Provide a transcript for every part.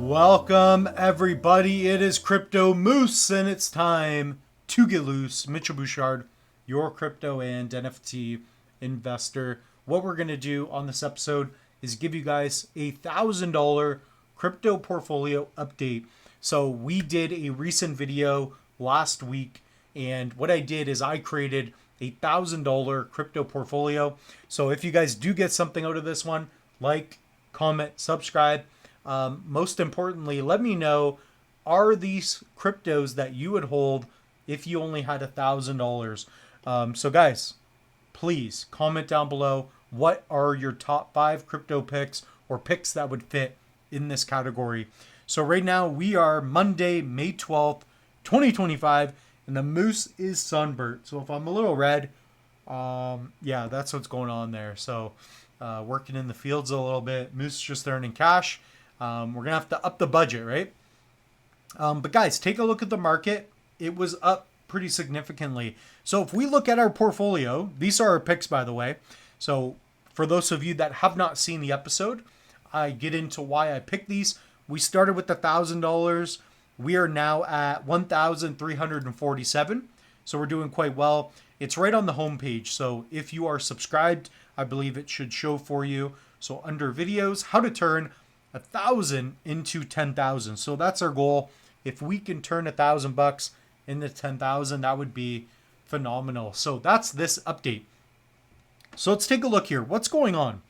Welcome everybody, it is Crypto Moose and it's time to get loose. Mitchell Bouchard, your crypto and NFT investor. What we're going to do on this episode is give you guys a $1,000 crypto portfolio update. So we did a recent video last week, and what I did is I created a $1,000 crypto portfolio. So if you guys do get something out of this one, like, comment, subscribe. Most importantly, let me know, are these cryptos that you would hold if you only had $1,000? So guys, please comment down below. What are your top 5 crypto picks or picks that would fit in this category? So right now we are Monday, May 12th, 2025, and the moose is sunburnt. So if I'm a little red, yeah, that's what's going on there. So working in the fields a little bit. Moose just earning cash. We're going to have to up the budget, right? But guys, take a look at the market. It was up pretty significantly. So if we look at our portfolio, these are our picks, by the way. So for those of you that have not seen the episode, I get into why I picked these. We started with $1,000. We are now at 1,347. So we're doing quite well. It's right on the homepage. So if you are subscribed, I believe it should show for you. So under videos, how to turn 1,000 into 10,000. So that's our goal. If we can turn $1,000 into 10,000, that would be phenomenal. So that's this update. So let's take a look here. What's going on?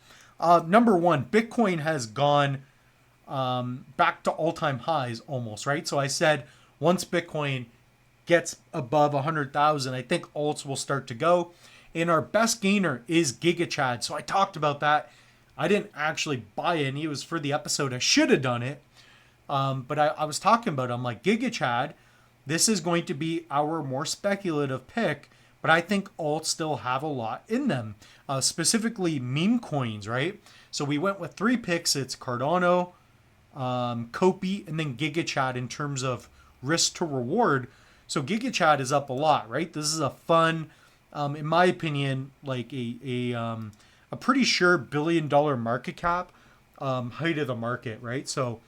Number one, Bitcoin has gone back to all-time highs almost, right? So I said once Bitcoin gets above 100,000, I think alts will start to go. And our best gainer is GigaChad. So I talked about that. I didn't actually buy any. It was for the episode. I should have done it. But I was talking about it. I'm like, GigaChad, this is going to be our more speculative pick, but I think alts still have a lot in them, specifically meme coins, right? So we went with 3 picks. It's Cardano, COPI, and then GigaChad in terms of risk to reward. So GigaChad is up a lot, right? This is a fun, in my opinion, like a pretty sure $1 billion market cap, height of the market, right? So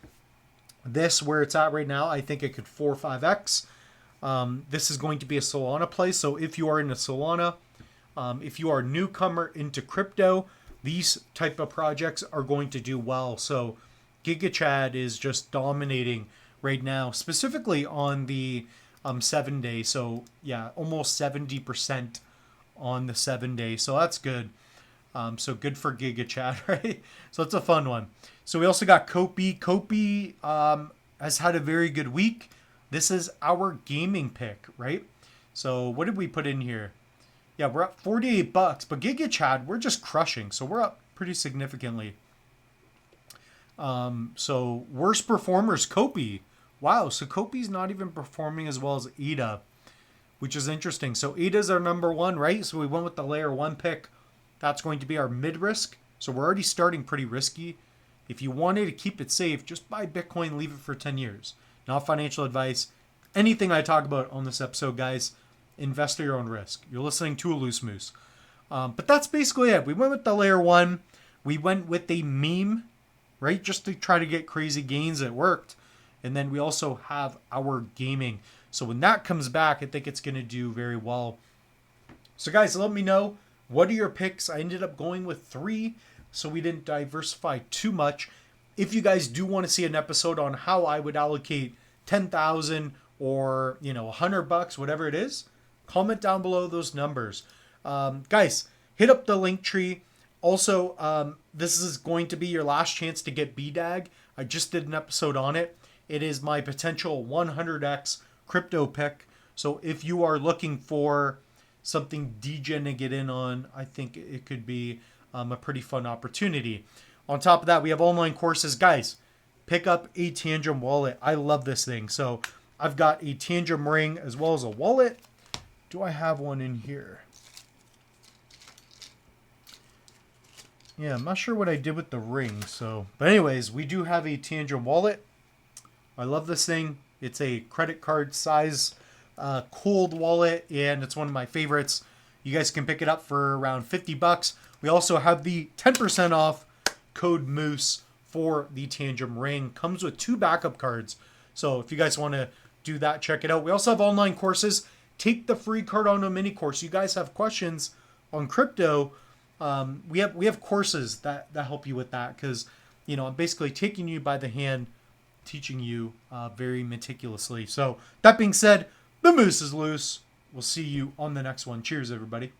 this, where it's at right now, I think it could 4 or 5x. This is going to be a Solana play. So if you are in a Solana, if you are a newcomer into crypto, these type of projects are going to do well. So GigaChad is just dominating right now, specifically on the 7-day. So yeah, almost 70% on the 7-day. So that's good. So good for GigaChad, right? So it's a fun one. So we also got COPI. COPI has had a very good week. This is our gaming pick, right? So what did we put in here? Yeah, we're up $48, but GigaChad, we're just crushing. So we're up pretty significantly. So worst performers, COPI. Wow, so COPI's not even performing as well as ADA, which is interesting. So ADA's our number one, right? So we went with the layer 1 pick. That's going to be our mid risk. So we're already starting pretty risky. If you wanted to keep it safe, just buy Bitcoin, leave it for 10 years. Not financial advice. Anything I talk about on this episode, guys, invest at your own risk. You're listening to a loose moose. But that's basically it. We went with the layer 1. We went with a meme, right? Just to try to get crazy gains. It worked. And then we also have our gaming. So when that comes back, I think it's going to do very well. So guys, let me know. What are your picks? I ended up going with 3, so we didn't diversify too much. If you guys do want to see an episode on how I would allocate 10,000 or, $100, whatever it is, comment down below those numbers. Guys, hit up the link tree. Also, this is going to be your last chance to get BDAG. I just did an episode on it. It is my potential 100x crypto pick. So if you are looking for something degen to get in on, I think it could be a pretty fun opportunity. On top of that, we have online courses. Guys, pick up a Tangem wallet. I love this thing. So I've got a Tangem ring as well as a wallet. Do I have one in here? Yeah, I'm not sure what I did with the ring. But anyways, we do have a Tangem wallet. I love this thing. It's a credit card size cold wallet, and it's one of my favorites. You guys can pick it up for around $50. We also have the 10% off code Moose for the Tangent Ring. Comes with 2 backup cards. So if you guys want to do that, check it out. We also have online courses. Take the free Cardano mini course. You guys have questions on crypto. We have courses that help you with that, because I'm basically taking you by the hand, teaching you very meticulously. So that being said, the moose is loose. We'll see you on the next one. Cheers, everybody.